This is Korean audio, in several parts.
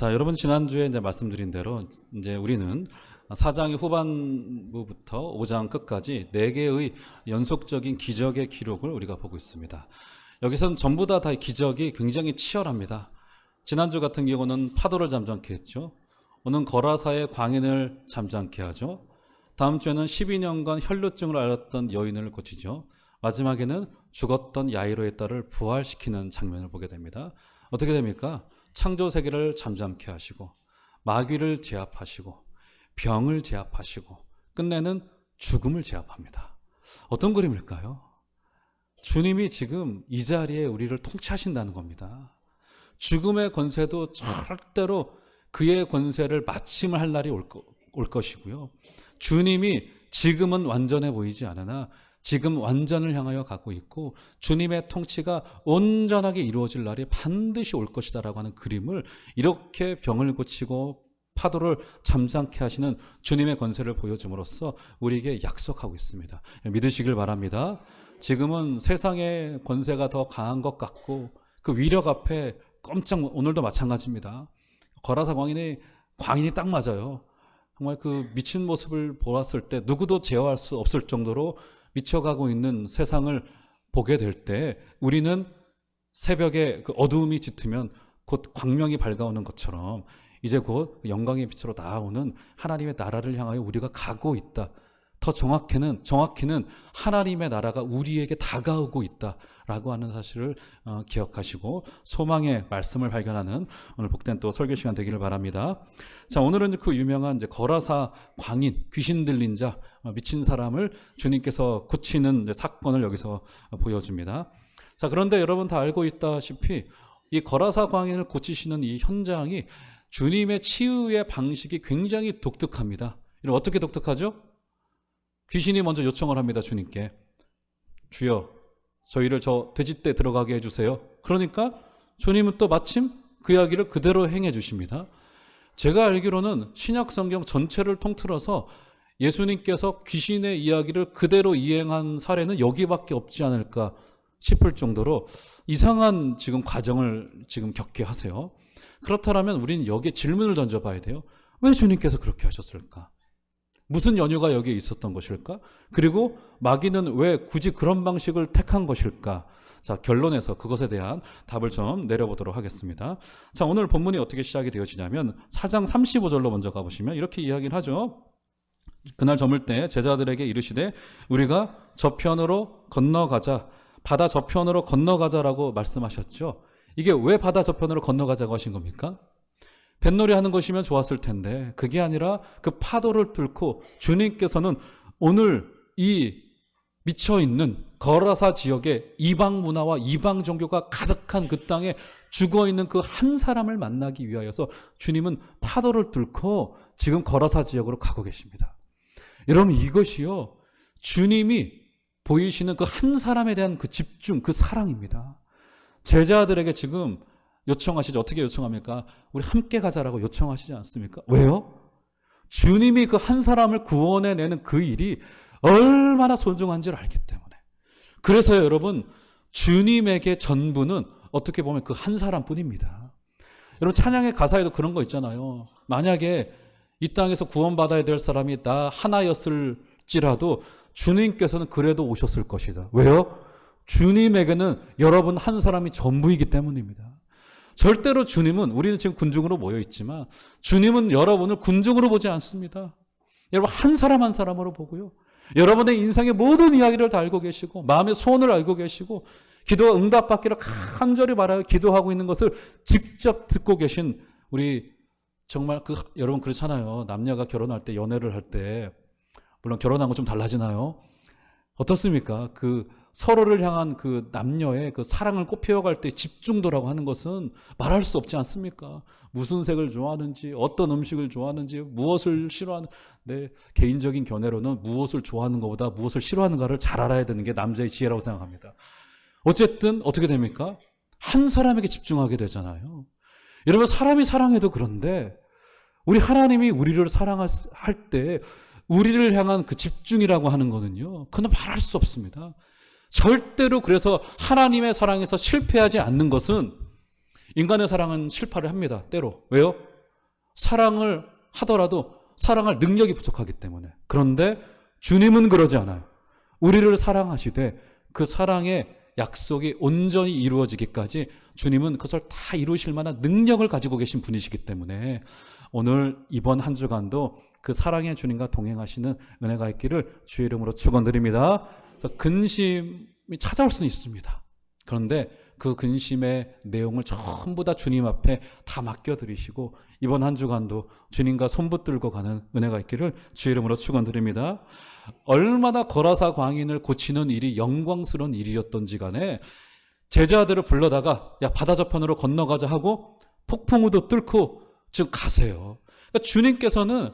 자, 여러분 지난주에 이제 말씀드린 대로 이제 우리는 4장의 후반부부터 5장 끝까지 4개의 연속적인 기적의 기록을 우리가 보고 있습니다. 여기선 전부 다 기적이 굉장히 치열합니다. 지난주 같은 경우는 파도를 잠잠케 했죠. 오늘 거라사의 광인을 잠잠케 하죠. 다음 주에는 12년간 혈루증을 앓았던 여인을 고치죠. 마지막에는 죽었던 야이로의 딸을 부활시키는 장면을 보게 됩니다. 어떻게 됩니까? 창조 세계를 잠잠케 하시고 마귀를 제압하시고 병을 제압하시고 끝내는 죽음을 제압합니다. 어떤 그림일까요? 주님이 지금 이 자리에 우리를 통치하신다는 겁니다. 죽음의 권세도 절대로 그의 권세를 마침을 할 날이 올 것이고요. 주님이 지금은 완전해 보이지 않으나 지금 완전을 향하여 가고 있고 주님의 통치가 온전하게 이루어질 날이 반드시 올 것이다 라고 하는 그림을 이렇게 병을 고치고 파도를 잠잠케 하시는 주님의 권세를 보여줌으로써 우리에게 약속하고 있습니다. 믿으시길 바랍니다. 지금은 세상의 권세가 더 강한 것 같고 그 위력 앞에 오늘도 마찬가지입니다. 거라사 광인이 딱 맞아요. 정말 그 미친 모습을 보았을 때 누구도 제어할 수 없을 정도로 미쳐가고 있는 세상을 보게 될 때 우리는 새벽에 그 어두움이 짙으면 곧 광명이 밝아오는 것처럼 이제 곧 영광의 빛으로 나아오는 하나님의 나라를 향하여 우리가 가고 있다. 더 정확히는 하나님의 나라가 우리에게 다가오고 있다라고 하는 사실을 기억하시고 소망의 말씀을 발견하는 오늘 복된 또 설교 시간 되기를 바랍니다. 자, 오늘은 그 유명한 이제 거라사 광인, 귀신 들린 자, 미친 사람을 주님께서 고치는 사건을 여기서 보여줍니다. 자, 그런데 여러분 다 알고 있다시피 이 거라사 광인을 고치시는 이 현장이 주님의 치유의 방식이 굉장히 독특합니다. 이런 어떻게 독특하죠? 귀신이 먼저 요청을 합니다. 주님께. 주여, 저희를 저 돼지떼 들어가게 해주세요. 그러니까 주님은 또 마침 그 이야기를 그대로 행해 주십니다. 제가 알기로는 신약 성경 전체를 통틀어서 예수님께서 귀신의 이야기를 그대로 이행한 사례는 여기밖에 없지 않을까 싶을 정도로 이상한 지금 과정을 지금 겪게 하세요. 그렇다면 우리는 여기에 질문을 던져봐야 돼요. 왜 주님께서 그렇게 하셨을까? 무슨 연유가 여기에 있었던 것일까? 그리고 마귀는 왜 굳이 그런 방식을 택한 것일까? 자, 결론에서 그것에 대한 답을 좀 내려보도록 하겠습니다. 자, 오늘 본문이 어떻게 시작이 되어지냐면 4장 35절로 먼저 가보시면 이렇게 이야기를 하죠. 그날 저물 때 제자들에게 이르시되 우리가 저편으로 건너가자, 바다 저편으로 건너가자라고 말씀하셨죠. 이게 왜 바다 저편으로 건너가자고 하신 겁니까? 뱃놀이 하는 것이면 좋았을 텐데 그게 아니라 그 파도를 뚫고 주님께서는 오늘 이 미쳐있는 거라사 지역에 이방 문화와 이방 종교가 가득한 그 땅에 죽어있는 그 한 사람을 만나기 위하여서 주님은 파도를 뚫고 지금 거라사 지역으로 가고 계십니다. 여러분, 이것이요 주님이 보이시는 그 한 사람에 대한 그 집중, 그 사랑입니다. 제자들에게 지금 요청하시죠. 어떻게 요청합니까? 우리 함께 가자라고 요청하시지 않습니까? 왜요? 주님이 그 한 사람을 구원해내는 그 일이 얼마나 소중한지를 알기 때문에. 그래서요, 여러분, 주님에게 전부는 어떻게 보면 그 한 사람뿐입니다. 여러분, 찬양의 가사에도 그런 거 있잖아요. 만약에 이 땅에서 구원받아야 될 사람이 나 하나였을지라도 주님께서는 그래도 오셨을 것이다. 왜요? 주님에게는 여러분 한 사람이 전부이기 때문입니다. 절대로 주님은, 우리는 지금 군중으로 모여 있지만 주님은 여러분을 군중으로 보지 않습니다. 여러분 한 사람 한 사람으로 보고요. 여러분의 인생의 모든 이야기를 다 알고 계시고 마음의 소원을 알고 계시고 기도가 응답받기를 간절히 바라여 기도하고 있는 것을 직접 듣고 계신 우리 정말 여러분 그렇잖아요. 남녀가 결혼할 때, 연애를 할 때 물론 결혼한 건 좀 달라지나요? 어떻습니까? 그 서로를 향한 그 남녀의 그 사랑을 꽃피워갈 때 집중도라고 하는 것은 말할 수 없지 않습니까? 무슨 색을 좋아하는지, 어떤 음식을 좋아하는지, 무엇을 싫어하는, 내 개인적인 견해로는 무엇을 좋아하는 것보다 무엇을 싫어하는가를 잘 알아야 되는 게 남자의 지혜라고 생각합니다. 어쨌든 어떻게 됩니까? 한 사람에게 집중하게 되잖아요. 여러분, 사람이 사랑해도 그런데 우리 하나님이 우리를 사랑할 때 우리를 향한 그 집중이라고 하는 거는요, 그건 말할 수 없습니다. 절대로. 그래서 하나님의 사랑에서 실패하지 않는 것은 인간의 사랑은 실패를 합니다. 때로. 왜요? 사랑을 하더라도 사랑할 능력이 부족하기 때문에. 그런데 주님은 그러지 않아요. 우리를 사랑하시되 그 사랑의 약속이 온전히 이루어지기까지 주님은 그것을 다 이루실 만한 능력을 가지고 계신 분이시기 때문에 오늘 이번 한 주간도 그 사랑의 주님과 동행하시는 은혜가 있기를 주의 이름으로 축원드립니다. 근심이 찾아올 수는 있습니다. 그런데 그 근심의 내용을 전부 다 주님 앞에 다 맡겨드리시고 이번 한 주간도 주님과 손붙들고 가는 은혜가 있기를 주의 이름으로 축원드립니다. 얼마나 거라사 광인을 고치는 일이 영광스러운 일이었던지 간에 제자들을 불러다가 야 바다 저편으로 건너가자 하고 폭풍우도 뚫고 지금 가세요. 그러니까 주님께서는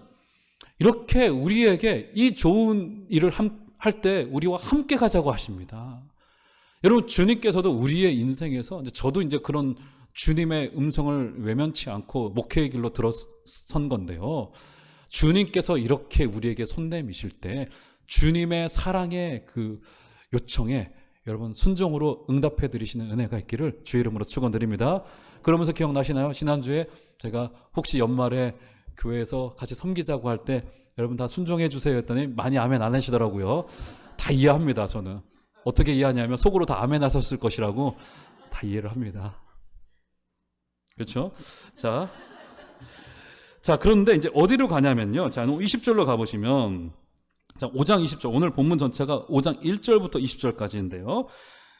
이렇게 우리에게 이 좋은 일을 할 때 우리와 함께 가자고 하십니다. 여러분 주님께서도 우리의 인생에서 저도 이제 그런 주님의 음성을 외면치 않고 목회의 길로 들어선 건데요. 주님께서 이렇게 우리에게 손 내미실 때 주님의 사랑의 그 요청에 여러분 순종으로 응답해 드리시는 은혜가 있기를 주의 이름으로 축원드립니다. 그러면서 기억나시나요? 지난주에 제가 혹시 연말에 교회에서 같이 섬기자고 할 때 여러분 다 순종해 주세요 했더니 많이 아멘 안 하시더라고요. 다 이해합니다. 저는 어떻게 이해하냐면 속으로 다 아멘 하셨을 것이라고 다 이해를 합니다. 그렇죠? 자 그런데 이제 어디로 가냐면요. 자 20절로 가보시면 자 5장 20절 오늘 본문 전체가 5장 1절부터 20절까지인데요.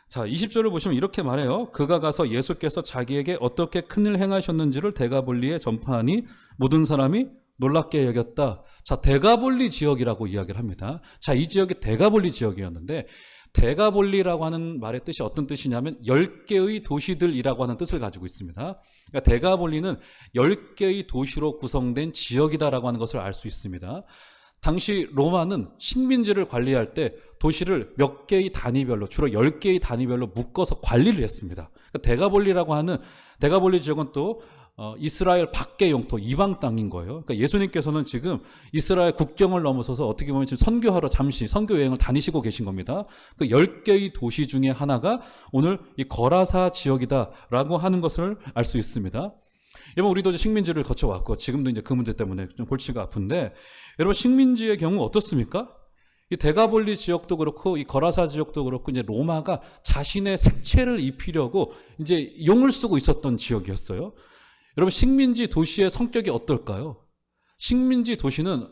자 20절을 보시면 이렇게 말해요. 그가 가서 예수께서 자기에게 어떻게 큰일 행하셨는지를 데가볼리에 전파하니 모든 사람이 놀랍게 여겼다. 자 데가볼리 지역이라고 이야기를 합니다. 자 이 지역이 데가볼리 지역이었는데 데가볼리라고 하는 말의 뜻이 어떤 뜻이냐면 10개의 도시들이라고 하는 뜻을 가지고 있습니다. 그러니까 데가볼리는 10개의 도시로 구성된 지역이다라고 하는 것을 알 수 있습니다. 당시 로마는 식민지를 관리할 때 도시를 몇 개의 단위별로 주로 10개의 단위별로 묶어서 관리를 했습니다. 그러니까 데가볼리라고 하는 데가볼리 지역은 또 이스라엘 밖의 영토 이방 땅인 거예요. 그러니까 예수님께서는 지금 이스라엘 국경을 넘어서서 어떻게 보면 지금 선교하러 잠시 선교 여행을 다니시고 계신 겁니다. 그 10개의 도시 중에 하나가 오늘 이 거라사 지역이다라고 하는 것을 알 수 있습니다. 여러분 우리도 식민지를 거쳐왔고 지금도 이제 그 문제 때문에 좀 골치가 아픈데 여러분 식민지의 경우 어떻습니까? 이 데가볼리 지역도 그렇고 이 거라사 지역도 그렇고 이제 로마가 자신의 색채를 입히려고 이제 용을 쓰고 있었던 지역이었어요. 여러분 식민지 도시의 성격이 어떨까요? 식민지 도시는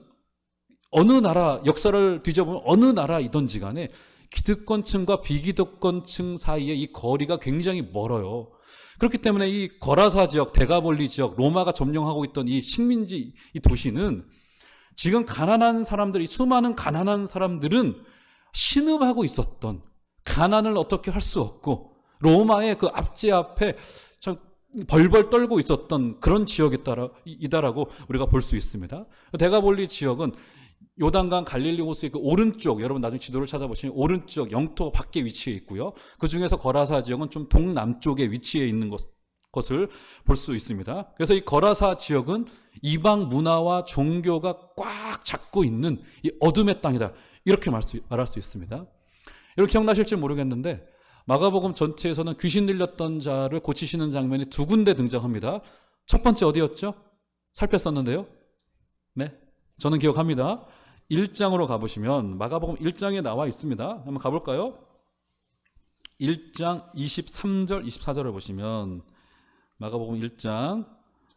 어느 나라 역사를 뒤져보면 어느 나라이든지 간에 기득권층과 비기득권층 사이에 이 거리가 굉장히 멀어요. 그렇기 때문에 이 거라사 지역, 데가볼리 지역, 로마가 점령하고 있던 이 식민지 이 도시는 지금 가난한 사람들, 이 수많은 가난한 사람들은 신음하고 있었던 가난을 어떻게 할 수 없고 로마의 그 압제 앞에 참 벌벌 떨고 있었던 그런 지역이다라고 우리가 볼 수 있습니다. 데가볼리 지역은 요단강 갈릴리 호수의 그 오른쪽, 여러분 나중에 지도를 찾아보시면 오른쪽 영토 밖에 위치해 있고요. 그 중에서 거라사 지역은 좀 동남쪽에 위치해 있는 것을 볼 수 있습니다. 그래서 이 거라사 지역은 이방 문화와 종교가 꽉 잡고 있는 이 어둠의 땅이다. 이렇게 말할 수 있습니다. 여러분 기억나실지 모르겠는데 마가복음 전체에서는 귀신 들렸던 자를 고치시는 장면이 두 군데 등장합니다. 첫 번째 어디였죠? 살폈었는데요. 네, 저는 기억합니다. 1장으로 가보시면 마가복음 1장에 나와 있습니다. 한번 가볼까요? 1장 23절 24절을 보시면 마가복음 1장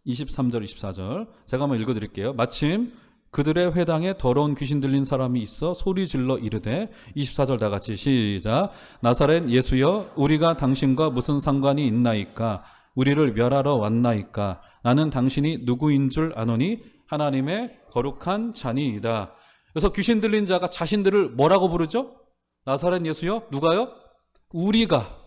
23절 24절 제가 한번 읽어드릴게요. 마침 그들의 회당에 더러운 귀신 들린 사람이 있어 소리 질러 이르되 24절 다 같이 시작. 나사렛 예수여 우리가 당신과 무슨 상관이 있나이까? 우리를 멸하러 왔나이까? 나는 당신이 누구인 줄 아노니 하나님의 거룩한 자니이다. 그래서 귀신 들린 자가 자신들을 뭐라고 부르죠? 나사렛 예수여? 누가요? 우리가.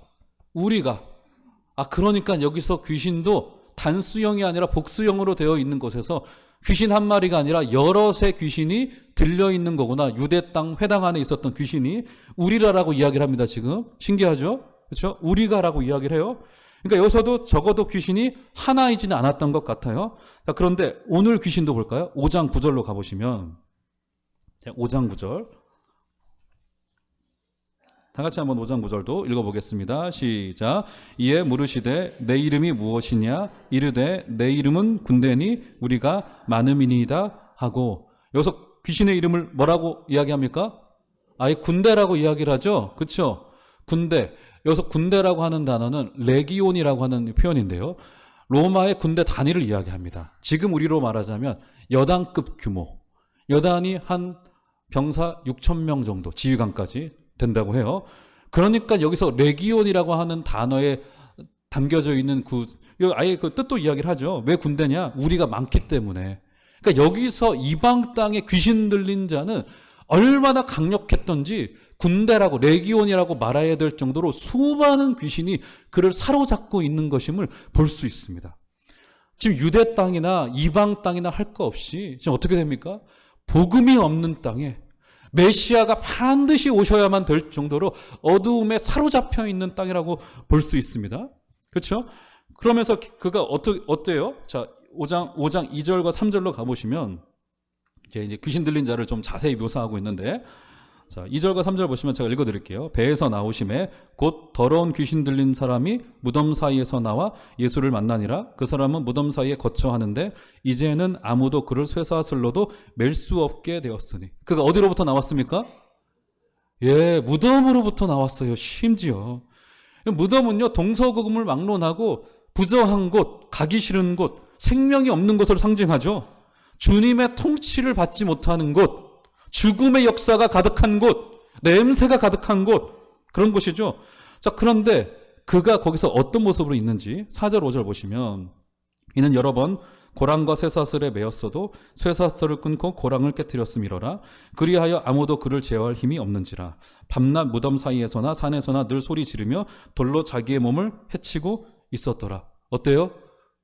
그러니까 여기서 귀신도 단수형이 아니라 복수형으로 되어 있는 곳에서 귀신 한 마리가 아니라 여럿의 귀신이 들려있는 거구나. 유대 땅 회당 안에 있었던 귀신이 우리라라고 이야기를 합니다. 지금 신기하죠? 그렇죠? 우리가라고 이야기를 해요. 그러니까 여기서도 적어도 귀신이 하나이지는 않았던 것 같아요. 자, 그런데 오늘 귀신도 볼까요? 5장 9절로 가보시면 5장 9절 다 같이 한번 5장 9절도 읽어보겠습니다. 시작. 이에 물으시되 내 이름이 무엇이냐 이르되 내 이름은 군대니 우리가 많음이니이다 하고, 여기서 귀신의 이름을 뭐라고 이야기합니까? 아예 군대라고 이야기를 하죠. 그렇죠? 군대. 여기서 군대라고 하는 단어는 레기온이라고 하는 표현인데요. 로마의 군대 단위를 이야기합니다. 지금 우리로 말하자면 여단급 규모. 여단이 한 병사 6,000명 정도, 지휘관까지 된다고 해요. 그러니까 여기서 레기온이라고 하는 단어에 담겨져 있는 아예 그 뜻도 이야기를 하죠. 왜 군대냐? 우리가 많기 때문에. 그러니까 여기서 이방 땅에 귀신 들린 자는 얼마나 강력했던지 군대라고 레기온이라고 말해야 될 정도로 수많은 귀신이 그를 사로잡고 있는 것임을 볼 수 있습니다. 지금 유대 땅이나 이방 땅이나 할 거 없이 지금 어떻게 됩니까? 복음이 없는 땅에 메시아가 반드시 오셔야만 될 정도로 어두움에 사로잡혀 있는 땅이라고 볼 수 있습니다. 그렇죠? 그러면서 그가 어때요? 자, 5장 2절과 3절로 가보시면 이제 귀신 들린 자를 좀 자세히 묘사하고 있는데, 자, 2절과 3절 보시면 제가 읽어드릴게요. 배에서 나오심에 곧 더러운 귀신 들린 사람이 무덤 사이에서 나와 예수를 만나니라. 그 사람은 무덤 사이에 거처하는데 이제는 아무도 그를 쇠사슬로도 맬 수 없게 되었으니. 그가 어디로부터 나왔습니까? 예, 무덤으로부터 나왔어요. 심지어 무덤은요, 동서고금을 막론하고 부정한 곳, 가기 싫은 곳, 생명이 없는 것을 상징하죠. 주님의 통치를 받지 못하는 곳, 죽음의 역사가 가득한 곳, 냄새가 가득한 곳, 그런 곳이죠. 자, 그런데 그가 거기서 어떤 모습으로 있는지 4절 5절 보시면, 이는 여러 번 고랑과 쇠사슬에 매였어도 쇠사슬을 끊고 고랑을 깨뜨렸음이로라. 그리하여 아무도 그를 제어할 힘이 없는지라. 밤낮 무덤 사이에서나 산에서나 늘 소리 지르며 돌로 자기의 몸을 해치고 있었더라. 어때요?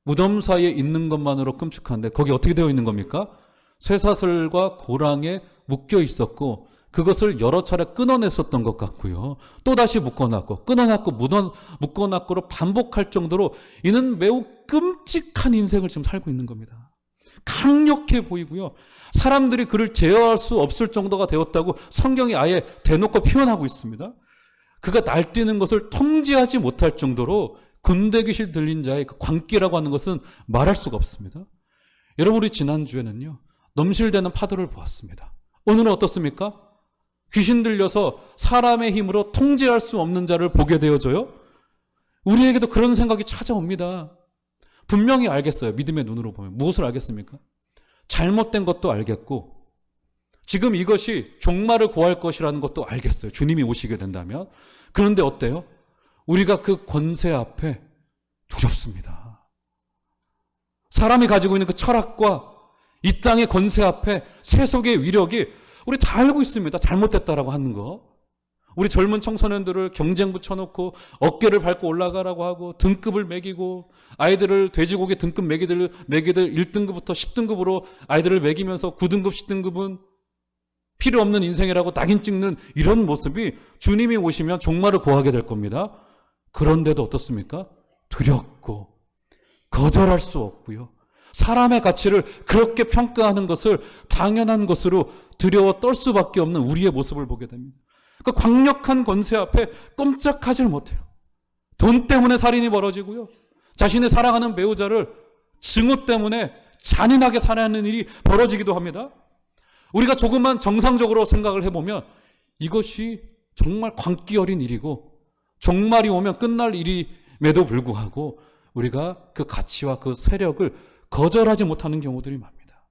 무덤 사이에 있는 것만으로 끔찍한데 거기 어떻게 되어 있는 겁니까? 쇠사슬과 고랑에 묶여 있었고 그것을 여러 차례 끊어냈었던 것 같고요. 또다시 묶어놨고 끊어놨고 묶어놨고로 반복할 정도로 이는 매우 끔찍한 인생을 지금 살고 있는 겁니다. 강력해 보이고요. 사람들이 그를 제어할 수 없을 정도가 되었다고 성경이 아예 대놓고 표현하고 있습니다. 그가 날뛰는 것을 통제하지 못할 정도로 군대 귀신 들린 자의 그 광기라고 하는 것은 말할 수가 없습니다. 여러분, 우리 지난주에는요, 넘실대는 파도를 보았습니다. 오늘은 어떻습니까? 귀신 들려서 사람의 힘으로 통제할 수 없는 자를 보게 되어져요. 우리에게도 그런 생각이 찾아옵니다. 분명히 알겠어요. 믿음의 눈으로 보면. 무엇을 알겠습니까? 잘못된 것도 알겠고 지금 이것이 종말을 고할 것이라는 것도 알겠어요. 주님이 오시게 된다면. 그런데 어때요? 우리가 그 권세 앞에 두렵습니다. 사람이 가지고 있는 그 철학과 이 땅의 권세 앞에 세속의 위력이 우리 다 알고 있습니다. 잘못됐다라고 하는 거. 우리 젊은 청소년들을 경쟁 붙여놓고 어깨를 밟고 올라가라고 하고 등급을 매기고 아이들을 돼지고기 등급 매기들 1등급부터 10등급으로 아이들을 매기면서 9등급, 10등급은 필요 없는 인생이라고 낙인 찍는 이런 모습이 주님이 오시면 종말을 고하게 될 겁니다. 그런데도 어떻습니까? 두렵고 거절할 수 없고요. 사람의 가치를 그렇게 평가하는 것을 당연한 것으로 두려워 떨 수밖에 없는 우리의 모습을 보게 됩니다. 그 강력한 권세 앞에 꼼짝하지 못해요. 돈 때문에 살인이 벌어지고요. 자신의 사랑하는 배우자를 증오 때문에 잔인하게 살해하는 일이 벌어지기도 합니다. 우리가 조금만 정상적으로 생각을 해보면 이것이 정말 광기 어린 일이고 종말이 오면 끝날 일임에도 불구하고 우리가 그 가치와 그 세력을 거절하지 못하는 경우들이 많습니다.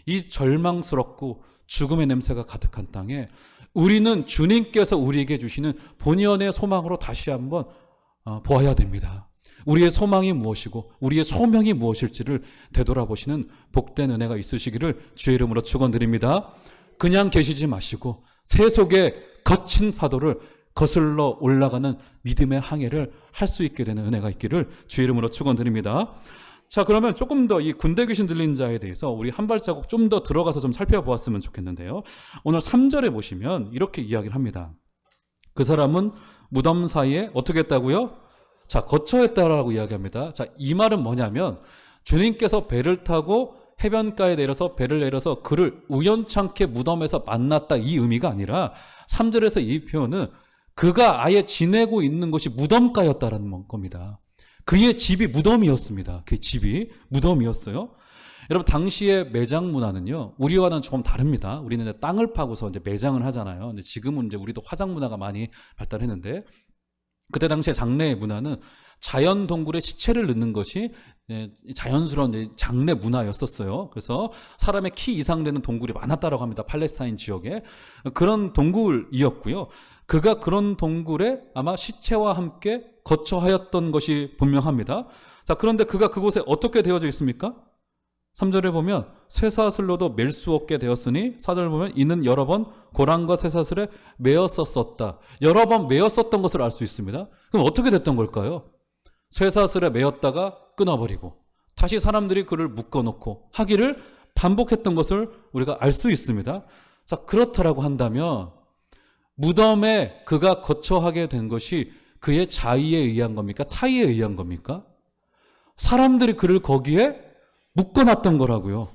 이 절망스럽고 죽음의 냄새가 가득한 땅에 우리는 주님께서 우리에게 주시는 본연의 소망으로 다시 한번 보아야 됩니다. 우리의 소망이 무엇이고 우리의 소명이 무엇일지를 되돌아보시는 복된 은혜가 있으시기를 주의 이름으로 축원드립니다. 그냥 계시지 마시고 세속의 거친 파도를 거슬러 올라가는 믿음의 항해를 할 수 있게 되는 은혜가 있기를 주의 이름으로 축원드립니다. 자, 그러면 조금 더 이 군대 귀신 들린 자에 대해서 우리 한 발자국 좀 더 들어가서 좀 살펴보았으면 좋겠는데요. 오늘 3절에 보시면 이렇게 이야기를 합니다. 그 사람은 무덤 사이에 어떻게 했다고요? 자, 거처했다라고 이야기합니다. 자, 이 말은 뭐냐면 주님께서 배를 타고 해변가에 내려서 배를 내려서 그를 우연찮게 무덤에서 만났다 이 의미가 아니라 3절에서 이 표현은 그가 아예 지내고 있는 곳이 무덤가였다라는 겁니다. 그의 집이 무덤이었습니다. 그 집이 무덤이었어요. 여러분, 당시의 매장 문화는요, 우리와는 조금 다릅니다. 우리는 이제 땅을 파고서 이제 매장을 하잖아요. 근데 지금은 이제 우리도 화장 문화가 많이 발달했는데, 그때 당시의 장례 문화는 자연 동굴에 시체를 넣는 것이 자연스러운 장례 문화였었어요. 그래서 사람의 키 이상 되는 동굴이 많았다고 합니다. 팔레스타인 지역에. 그런 동굴이었고요. 그가 그런 동굴에 아마 시체와 함께 거처하였던 것이 분명합니다. 자, 그런데 그가 그곳에 어떻게 되어져 있습니까? 3절에 보면 쇠사슬로도 맬 수 없게 되었으니, 4절 보면 이는 여러 번 고랑과 쇠사슬에 매었었다. 여러 번 매었었던 것을 알 수 있습니다. 그럼 어떻게 됐던 걸까요? 쇠사슬에 매었다가 끊어버리고 다시 사람들이 그를 묶어놓고 하기를 반복했던 것을 우리가 알 수 있습니다. 자, 그렇다라고 한다면 무덤에 그가 거처하게 된 것이 그의 자의에 의한 겁니까? 타의에 의한 겁니까? 사람들이 그를 거기에 묶어놨던 거라고요.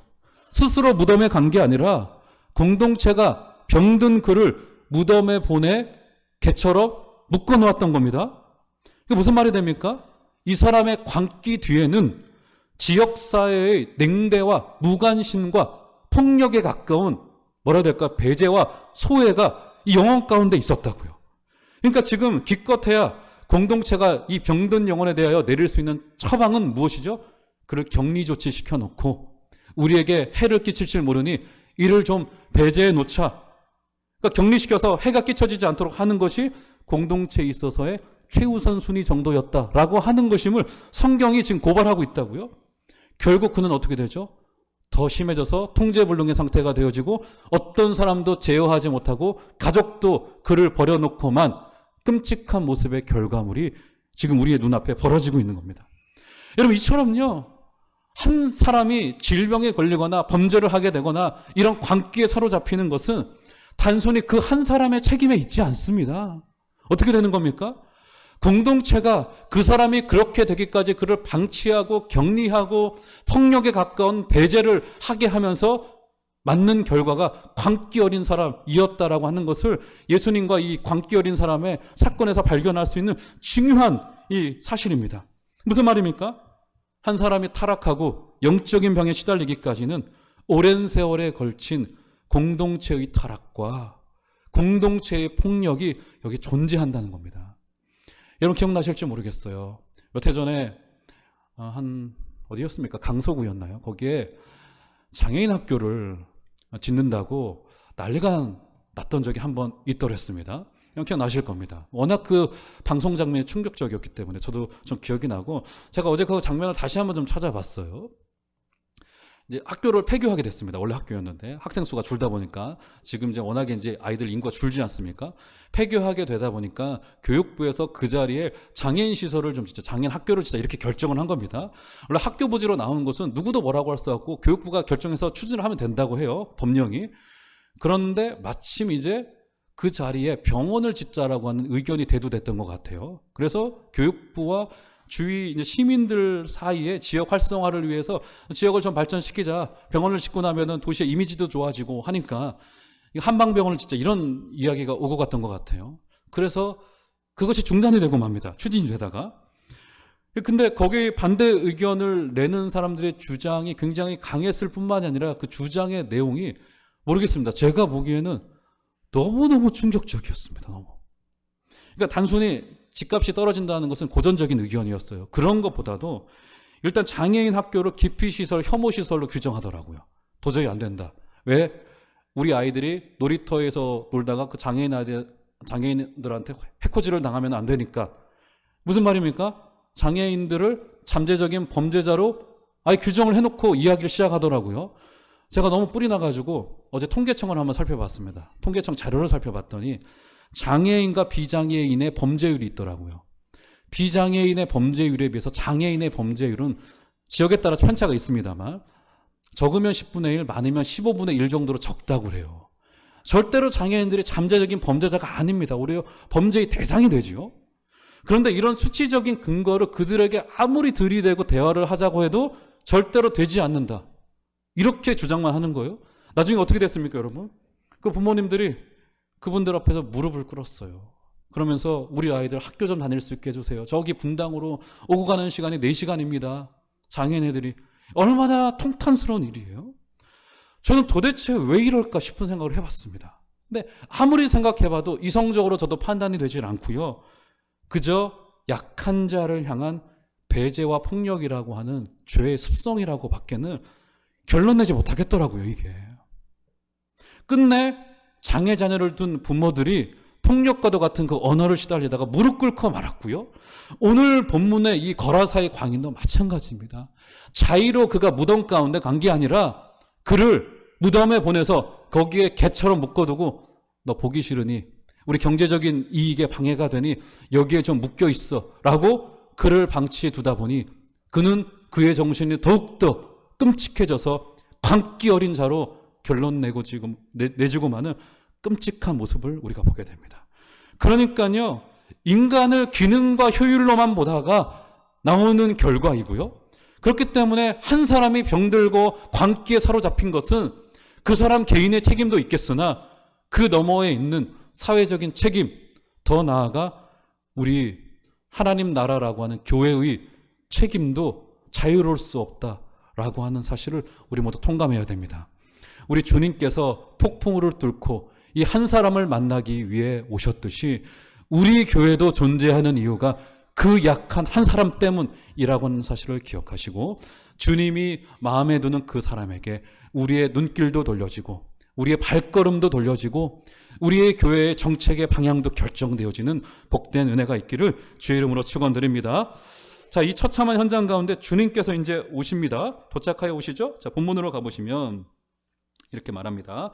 스스로 무덤에 간 게 아니라 공동체가 병든 그를 무덤에 보내 개처럼 묶어놓았던 겁니다. 이게 무슨 말이 됩니까? 이 사람의 광기 뒤에는 지역사회의 냉대와 무관심과 폭력에 가까운 뭐라 해야 될까? 배제와 소외가 이 영혼 가운데 있었다고요. 그러니까 지금 기껏해야 공동체가 이 병든 영혼에 대하여 내릴 수 있는 처방은 무엇이죠? 그를 격리 조치시켜 놓고 우리에게 해를 끼칠 줄 모르니 이를 좀 배제해 놓자. 그러니까 격리시켜서 해가 끼쳐지지 않도록 하는 것이 공동체에 있어서의 최우선 순위 정도였다라고 하는 것임을 성경이 지금 고발하고 있다고요. 결국 그는 어떻게 되죠? 더 심해져서 통제불능의 상태가 되어지고 어떤 사람도 제어하지 못하고 가족도 그를 버려놓고만 끔찍한 모습의 결과물이 지금 우리의 눈앞에 벌어지고 있는 겁니다. 여러분, 이처럼요, 한 사람이 질병에 걸리거나 범죄를 하게 되거나 이런 광기에 사로잡히는 것은 단순히 그 한 사람의 책임에 있지 않습니다. 어떻게 되는 겁니까? 공동체가 그 사람이 그렇게 되기까지 그를 방치하고 격리하고 폭력에 가까운 배제를 하게 하면서 맞는 결과가 광기 어린 사람이었다라고 하는 것을 예수님과 이 광기 어린 사람의 사건에서 발견할 수 있는 중요한 이 사실입니다. 무슨 말입니까? 한 사람이 타락하고 영적인 병에 시달리기까지는 오랜 세월에 걸친 공동체의 타락과 공동체의 폭력이 여기 존재한다는 겁니다. 여러분 기억나실지 모르겠어요. 몇 해 전에 어디였습니까? 강서구였나요? 거기에 장애인 학교를 짓는다고 난리가 났던 적이 한번 있더랬습니다. 기억나실 겁니다. 워낙 그 방송 장면이 충격적이었기 때문에 저도 좀 기억이 나고, 제가 어제 그 장면을 다시 한번 좀 찾아봤어요. 이제 학교를 폐교하게 됐습니다. 원래 학교였는데 학생 수가 줄다 보니까 지금 이제 워낙에 이제 아이들 인구가 줄지 않습니까? 폐교하게 되다 보니까 교육부에서 그 자리에 장애인 시설을 좀 진짜 장애인 학교를 진짜 이렇게 결정을 한 겁니다. 원래 학교 부지로 나온 것은 누구도 뭐라고 할 수 없고 교육부가 결정해서 추진을 하면 된다고 해요. 법령이. 그런데 마침 이제 그 자리에 병원을 짓자라고 하는 의견이 대두됐던 것 같아요. 그래서 교육부와 주위 이제 시민들 사이에 지역 활성화를 위해서 지역을 좀 발전시키자. 병원을 짓고 나면은 도시의 이미지도 좋아지고 하니까 한방병원을 짓자, 이런 이야기가 오고 갔던 것 같아요. 그래서 그것이 중단이 되고 맙니다. 추진이 되다가. 근데 거기에 반대 의견을 내는 사람들의 주장이 굉장히 강했을 뿐만이 아니라 그 주장의 내용이 모르겠습니다. 제가 보기에는 너무너무 충격적이었습니다. 너무. 그러니까 단순히 집값이 떨어진다는 것은 고전적인 의견이었어요. 그런 것보다도 일단 장애인 학교를 기피시설, 혐오시설로 규정하더라고요. 도저히 안 된다. 왜? 우리 아이들이 놀이터에서 놀다가 그 장애인들한테 해코지를 당하면 안 되니까. 무슨 말입니까? 장애인들을 잠재적인 범죄자로 아예 규정을 해놓고 이야기를 시작하더라고요. 제가 너무 뿔이 나가지고 어제 통계청을 한번 살펴봤습니다. 통계청 자료를 살펴봤더니 장애인과 비장애인의 범죄율이 있더라고요. 비장애인의 범죄율에 비해서 장애인의 범죄율은 지역에 따라 편차가 있습니다만 적으면 10분의 1, 많으면 15분의 1 정도로 적다고 그래요. 절대로 장애인들이 잠재적인 범죄자가 아닙니다. 오히려 범죄의 대상이 되죠. 그런데 이런 수치적인 근거를 그들에게 아무리 들이대고 대화를 하자고 해도 절대로 되지 않는다. 이렇게 주장만 하는 거예요. 나중에 어떻게 됐습니까, 여러분? 그 부모님들이 그분들 앞에서 무릎을 꿇었어요. 그러면서 우리 아이들 학교 좀 다닐 수 있게 해주세요. 저기 분당으로 오고 가는 시간이 4시간입니다. 장애인애들이. 얼마나 통탄스러운 일이에요. 저는 도대체 왜 이럴까 싶은 생각을 해봤습니다. 근데 아무리 생각해봐도 이성적으로 저도 판단이 되질 않고요. 그저 약한 자를 향한 배제와 폭력이라고 하는 죄의 습성이라고 밖에는 결론 내지 못하겠더라고요, 이게. 끝내 장애 자녀를 둔 부모들이 폭력과도 같은 그 언어를 시달리다가 무릎 꿇고 말았고요. 오늘 본문의 이 거라사의 광인도 마찬가지입니다. 자의로 그가 무덤 가운데 간 게 아니라 그를 무덤에 보내서 거기에 개처럼 묶어두고 너 보기 싫으니 우리 경제적인 이익에 방해가 되니 여기에 좀 묶여 있어 라고 그를 방치해 두다 보니 그는 그의 정신이 더욱더 끔찍해져서 광기 어린 자로 결론 내주고 마는 끔찍한 모습을 우리가 보게 됩니다. 그러니까요, 인간을 기능과 효율로만 보다가 나오는 결과이고요. 그렇기 때문에 한 사람이 병들고 광기에 사로잡힌 것은 그 사람 개인의 책임도 있겠으나 그 너머에 있는 사회적인 책임, 더 나아가 우리 하나님 나라라고 하는 교회의 책임도 자유로울 수 없다라고 하는 사실을 우리 모두 통감해야 됩니다. 우리 주님께서 폭풍우를 뚫고 이 한 사람을 만나기 위해 오셨듯이 우리 교회도 존재하는 이유가 그 약한 한 사람 때문이라고 하는 사실을 기억하시고 주님이 마음에 두는 그 사람에게 우리의 눈길도 돌려지고 우리의 발걸음도 돌려지고 우리의 교회의 정책의 방향도 결정되어지는 복된 은혜가 있기를 주의 이름으로 축원드립니다. 자, 이 처참한 현장 가운데 주님께서 이제 오십니다. 도착하여 오시죠? 자, 본문으로 가보시면 이렇게 말합니다.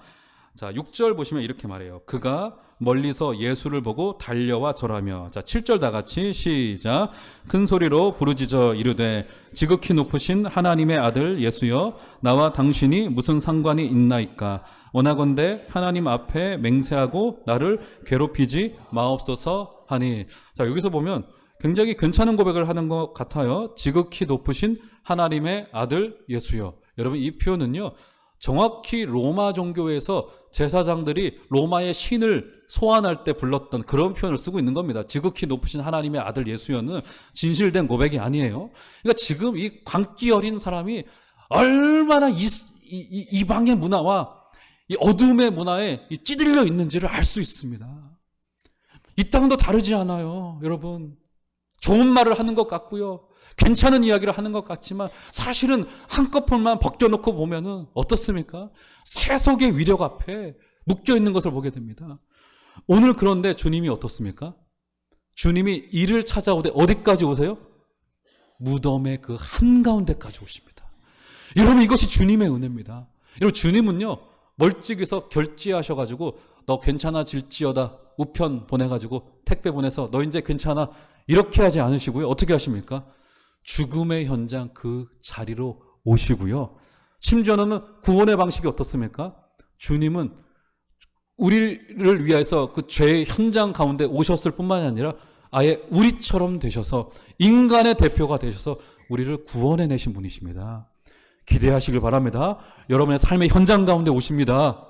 자, 6절 보시면 이렇게 말해요. 그가 멀리서 예수를 보고 달려와 절하며. 자, 7절 다 같이 시작. 큰 소리로 부르짖어 이르되 지극히 높으신 하나님의 아들 예수여, 나와 당신이 무슨 상관이 있나이까? 원하건대 하나님 앞에 맹세하고 나를 괴롭히지 마옵소서 하니. 자, 여기서 보면 굉장히 괜찮은 고백을 하는 것 같아요. 지극히 높으신 하나님의 아들 예수여. 여러분, 이 표현은요, 정확히 로마 종교에서 제사장들이 로마의 신을 소환할 때 불렀던 그런 표현을 쓰고 있는 겁니다. 지극히 높으신 하나님의 아들 예수여는 진실된 고백이 아니에요. 그러니까 지금 이 광기 어린 사람이 얼마나 이방의 문화와 이 어둠의 문화에 찌들려 있는지를 알 수 있습니다. 이 땅도 다르지 않아요, 여러분. 좋은 말을 하는 것 같고요, 괜찮은 이야기를 하는 것 같지만 사실은 한꺼풀만 벗겨놓고 보면은 어떻습니까? 세속의 위력 앞에 묶여있는 것을 보게 됩니다. 오늘 그런데 주님이 어떻습니까? 주님이 이를 찾아오되 어디까지 오세요? 무덤의 그 한가운데까지 오십니다. 여러분, 이것이 주님의 은혜입니다. 여러분, 주님은요, 멀찍이서 결제하셔가지고 너 괜찮아질지어다 우편 보내가지고 택배 보내서 너 이제 괜찮아 이렇게 하지 않으시고요. 어떻게 하십니까? 죽음의 현장 그 자리로 오시고요. 심지어는 구원의 방식이 어떻습니까? 주님은 우리를 위해서 그 죄의 현장 가운데 오셨을 뿐만이 아니라 아예 우리처럼 되셔서 인간의 대표가 되셔서 우리를 구원해내신 분이십니다. 기대하시길 바랍니다. 여러분의 삶의 현장 가운데 오십니다.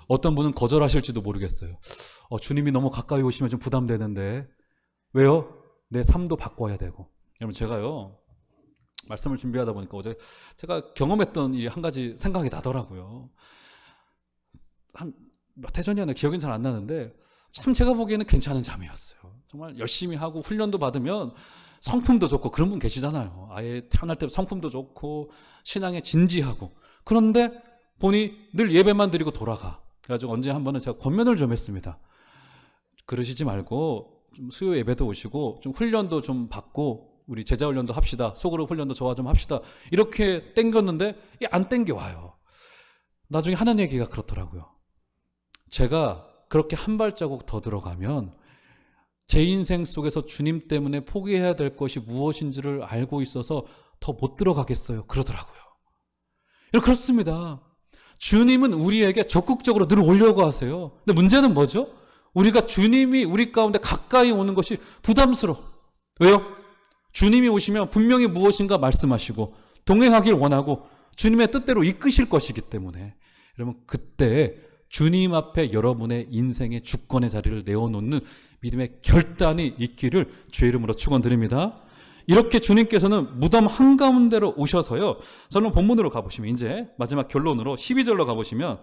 어떤 분은 거절하실지도 모르겠어요. 주님이 너무 가까이 오시면 좀 부담되는데. 왜요? 내 삶도 바꿔야 되고. 여러분, 제가요, 말씀을 준비하다 보니까 어제 제가 경험했던 일이 한 가지 생각이 나더라고요. 몇 해 전이었나 기억은 잘 안 나는데 참 제가 보기에는 괜찮은 자매였어요. 정말 열심히 하고 훈련도 받으면 성품도 좋고 그런 분 계시잖아요. 아예 태어날 때 성품도 좋고 신앙에 진지하고. 그런데 보니 늘 예배만 드리고 돌아가. 그래가지고 언제 한 번은 제가 권면을 좀 했습니다. 그러시지 말고 좀 수요 예배도 오시고 좀 훈련도 좀 받고 우리 제자 훈련도 합시다. 속으로 훈련도 저와 좀 합시다. 이렇게 땡겼는데 안 땡겨와요. 나중에 하는 얘기가 그렇더라고요. 제가 그렇게 한 발자국 더 들어가면 제 인생 속에서 주님 때문에 포기해야 될 것이 무엇인지를 알고 있어서 더 못 들어가겠어요. 그러더라고요. 그렇습니다. 주님은 우리에게 적극적으로 늘 오려고 하세요. 근데 문제는 뭐죠? 우리가 주님이 우리 가운데 가까이 오는 것이 부담스러워. 왜요? 주님이 오시면 분명히 무엇인가 말씀하시고 동행하길 원하고 주님의 뜻대로 이끄실 것이기 때문에. 여러분, 그때 주님 앞에 여러분의 인생의 주권의 자리를 내어놓는 믿음의 결단이 있기를 주의 이름으로 축원드립니다. 이렇게 주님께서는 무덤 한가운데로 오셔서요. 저는 본문으로 가보시면 이제 마지막 결론으로 12절로 가보시면,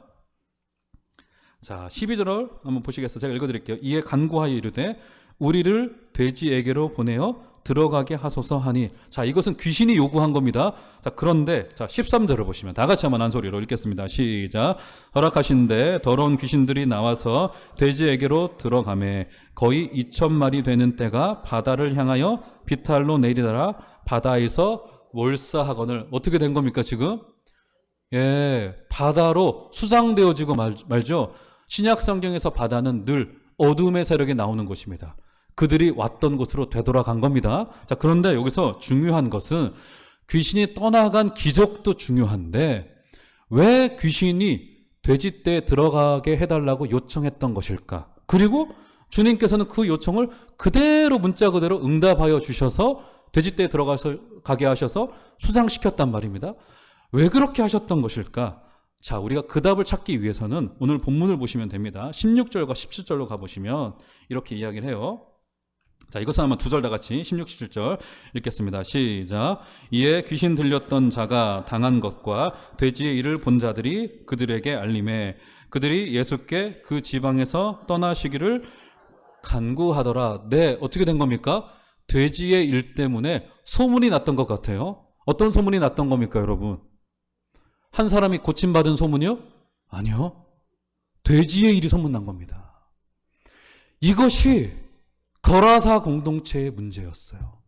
자 12절을 한번 보시겠어요? 제가 읽어드릴게요. 이에 간구하여 이르되 우리를 돼지에게로 보내어 들어가게 하소서 하니. 자, 이것은 귀신이 요구한 겁니다. 자, 그런데 자 13절을 보시면 다 같이 한번 한 소리로 읽겠습니다. 시작. 허락하신데 더러운 귀신들이 나와서 돼지에게로 들어가매 거의 2,000마리 되는 때가 바다를 향하여 비탈로 내리더라. 바다에서 몰사하거늘. 어떻게 된 겁니까 지금? 예, 바다로 수장되어지고 말죠. 신약 성경에서 바다는 늘 어둠의 세력이 나오는 곳입니다. 그들이 왔던 곳으로 되돌아간 겁니다. 자, 그런데 여기서 중요한 것은 귀신이 떠나간 기적도 중요한데 왜 귀신이 돼지떼에 들어가게 해달라고 요청했던 것일까? 그리고 주님께서는 그 요청을 그대로 문자 그대로 응답하여 주셔서 돼지떼에 가게 하셔서 수장시켰단 말입니다. 왜 그렇게 하셨던 것일까? 자, 우리가 그 답을 찾기 위해서는 오늘 본문을 보시면 됩니다. 16절과 17절로 가보시면 이렇게 이야기를 해요. 자, 이것은 아마 두 절 다 같이 16, 17절 읽겠습니다. 시작. 이에 귀신 들렸던 자가 당한 것과 돼지의 일을 본 자들이 그들에게 알림해 그들이 예수께 그 지방에서 떠나시기를 간구하더라. 네, 어떻게 된 겁니까? 돼지의 일 때문에 소문이 났던 것 같아요. 어떤 소문이 났던 겁니까, 여러분? 한 사람이 고침받은 소문이요? 아니요. 돼지의 일이 소문난 겁니다. 이것이 거라사 공동체의 문제였어요.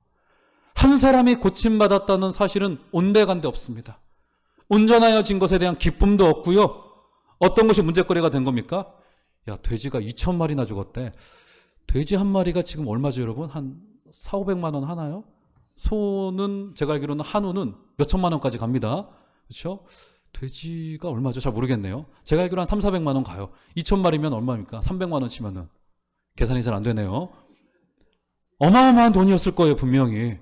한 사람이 고침받았다는 사실은 온데간데 없습니다. 온전하여진 것에 대한 기쁨도 없고요. 어떤 것이 문제거리가 된 겁니까? 야, 돼지가 2,000마리나 죽었대. 돼지 한 마리가 지금 얼마죠, 여러분? 한 4,500만 원 하나요? 소는 제가 알기로는 한우는 몇천만 원까지 갑니다. 그렇죠? 돼지가 얼마죠? 잘 모르겠네요. 제가 알기로 한 3,400만 원 가요. 2,000마리면 얼마입니까? 300만 원 치면은. 계산이 잘 안 되네요. 어마어마한 돈이었을 거예요, 분명히.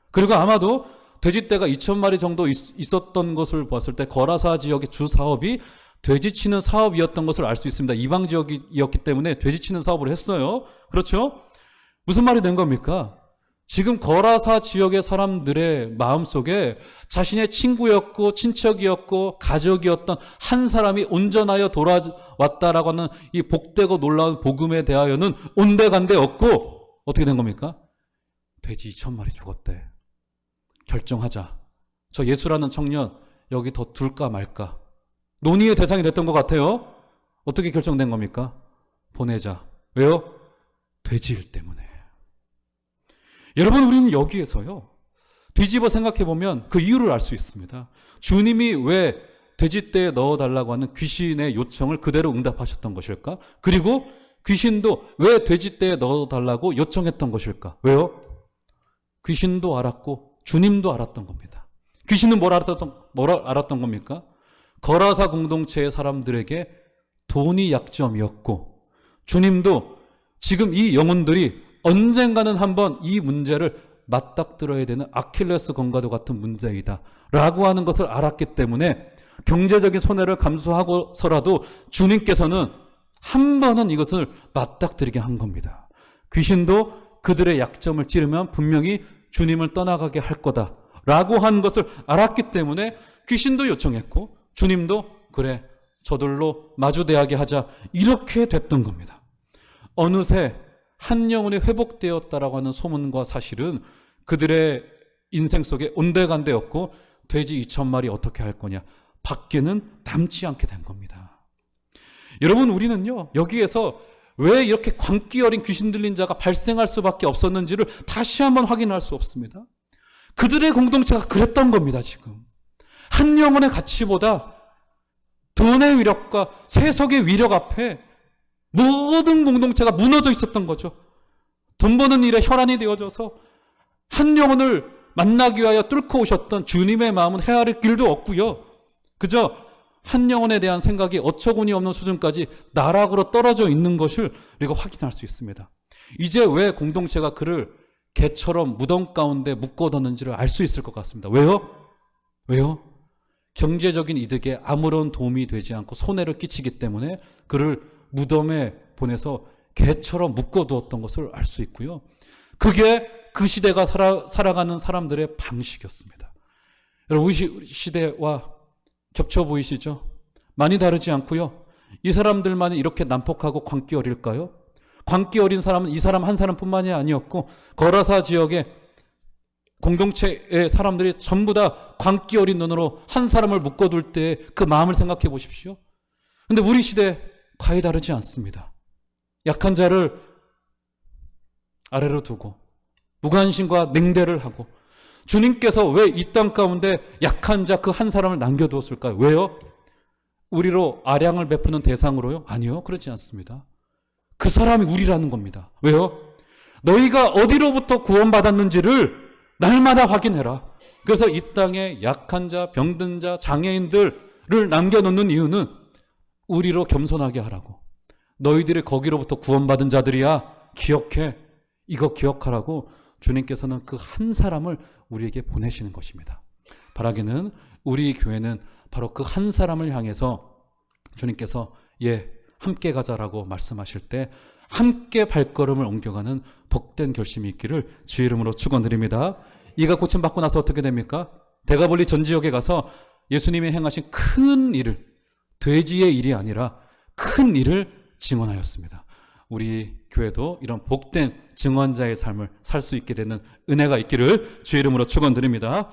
그리고 아마도 돼지떼가 2,000마리 정도 있었던 것을 봤을 때 거라사 지역의 주 사업이 돼지치는 사업이었던 것을 알 수 있습니다. 이방 지역이었기 때문에 돼지치는 사업을 했어요. 그렇죠? 무슨 말이 된 겁니까? 지금 거라사 지역의 사람들의 마음속에 자신의 친구였고 친척이었고 가족이었던 한 사람이 온전하여 돌아왔다라고 하는 이 복되고 놀라운 복음에 대하여는 온데간데 없고 어떻게 된 겁니까? 돼지 2,000마리 죽었대. 결정하자. 저 예수라는 청년 여기 더 둘까 말까. 논의의 대상이 됐던 것 같아요. 어떻게 결정된 겁니까? 보내자. 왜요? 돼지일 때문에. 여러분, 우리는 여기에서요, 뒤집어 생각해보면 그 이유를 알 수 있습니다. 주님이 왜 돼지떼에 넣어달라고 하는 귀신의 요청을 그대로 응답하셨던 것일까? 그리고 귀신도 왜 돼지떼에 넣어달라고 요청했던 것일까? 왜요? 귀신도 알았고 주님도 알았던 겁니다. 귀신은 뭘 알았던 겁니까? 거라사 공동체의 사람들에게 돈이 약점이었고 주님도 지금 이 영혼들이 언젠가는 한번 이 문제를 맞닥뜨려야 되는 아킬레스 건과도 같은 문제이다 라고 하는 것을 알았기 때문에 경제적인 손해를 감수하고서라도 주님께서는 한 번은 이것을 맞닥뜨리게 한 겁니다. 귀신도 그들의 약점을 찌르면 분명히 주님을 떠나가게 할 거다 라고 하는 것을 알았기 때문에 귀신도 요청했고 주님도 그래 저들로 마주대하게 하자 이렇게 됐던 겁니다. 어느새 한 영혼이 회복되었다라고 하는 소문과 사실은 그들의 인생 속에 온데간데였고 돼지 2,000마리 어떻게 할 거냐 밖에는 남지 않게 된 겁니다. 여러분, 우리는요 여기에서 왜 이렇게 광기 어린 귀신 들린 자가 발생할 수밖에 없었는지를 다시 한번 확인할 수 없습니다. 그들의 공동체가 그랬던 겁니다. 지금 한 영혼의 가치보다 돈의 위력과 세속의 위력 앞에 모든 공동체가 무너져 있었던 거죠. 돈 버는 일에 혈안이 되어져서 한 영혼을 만나기 위하여 뚫고 오셨던 주님의 마음은 헤아릴 길도 없고요. 그저 한 영혼에 대한 생각이 어처구니 없는 수준까지 나락으로 떨어져 있는 것을 우리가 확인할 수 있습니다. 이제 왜 공동체가 그를 개처럼 무덤 가운데 묶어뒀는지를 알 수 있을 것 같습니다. 왜요? 왜요? 경제적인 이득에 아무런 도움이 되지 않고 손해를 끼치기 때문에 그를 무덤에 보내서 개처럼 묶어두었던 것을 알 수 있고요. 그게 그 시대가 살아가는 사람들의 방식이었습니다. 여러분, 우리 시대와 겹쳐 보이시죠? 많이 다르지 않고요. 이 사람들만이 이렇게 난폭하고 광기 어릴까요? 광기 어린 사람은 이 사람 한 사람뿐만이 아니었고 거라사 지역의 공동체의 사람들이 전부 다 광기 어린 눈으로 한 사람을 묶어둘 때 그 마음을 생각해 보십시오. 근데 우리 시대 과히 다르지 않습니다. 약한 자를 아래로 두고 무관심과 냉대를 하고, 주님께서 왜 이 땅 가운데 약한 자 그 한 사람을 남겨두었을까요? 왜요? 우리로 아량을 베푸는 대상으로요? 아니요, 그렇지 않습니다. 그 사람이 우리라는 겁니다. 왜요? 너희가 어디로부터 구원받았는지를 날마다 확인해라. 그래서 이 땅에 약한 자, 병든 자, 장애인들을 남겨놓는 이유는 우리로 겸손하게 하라고. 너희들이 거기로부터 구원받은 자들이야. 기억해. 이거 기억하라고 주님께서는 그 한 사람을 우리에게 보내시는 것입니다. 바라기는 우리 교회는 바로 그 한 사람을 향해서 주님께서 함께 가자라고 말씀하실 때 함께 발걸음을 옮겨가는 복된 결심이 있기를 주의 이름으로 축원드립니다. 이가 고침받고 나서 어떻게 됩니까? 대가볼리 전 지역에 가서 예수님이 행하신 큰 일을, 돼지의 일이 아니라 큰 일을 증언하였습니다. 우리 교회도 이런 복된 증언자의 삶을 살 수 있게 되는 은혜가 있기를 주의 이름으로 축원드립니다.